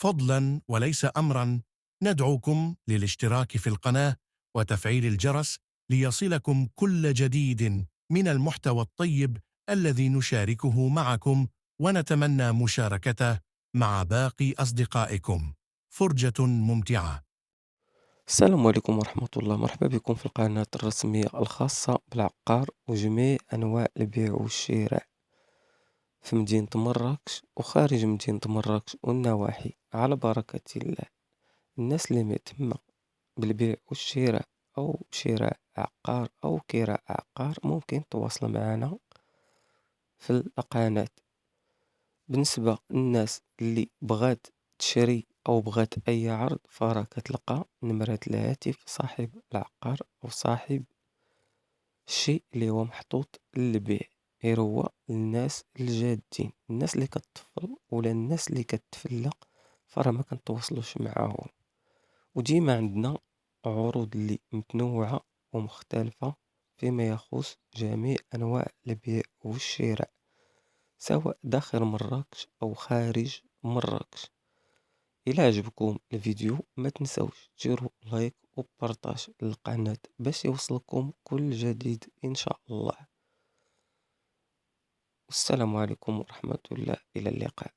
فضلا وليس أمرا ندعوكم للاشتراك في القناة وتفعيل الجرس ليصلكم كل جديد من المحتوى الطيب الذي نشاركه معكم، ونتمنى مشاركته مع باقي أصدقائكم. فرجة ممتعة. السلام عليكم ورحمة الله، مرحبا بكم في القناة الرسمية الخاصة بالعقار وجميع أنواع البيع والشراء في مدينة مراكش وخارج مدينة مراكش والنواحي. على بركة الله، الناس اللي مهتمة بالبيع والشراء أو شراء عقار أو كراء عقار ممكن تواصل معنا في القناة. بالنسبة للناس اللي بغات تشري أو بغات أي عرض، فراه كتلقى نمرة الهاتف صاحب العقار أو صاحب الشيء اللي هو محطوط للبيع، غير هو الناس الجادين، الناس اللي كتطفل ولا الناس اللي كتفلق، فراه ما كنتواصلوش معاهم. وديما عندنا عروض اللي متنوعة ومختلفة فيما يخص جميع أنواع البيع والشراء، سواء داخل مراكش أو خارج مراكش. إلا عجبكم الفيديو ما تنسوش ديروا لايك وبارطاج للقناة باش يوصلكم كل جديد إن شاء الله. والسلام عليكم ورحمة الله، إلى اللقاء.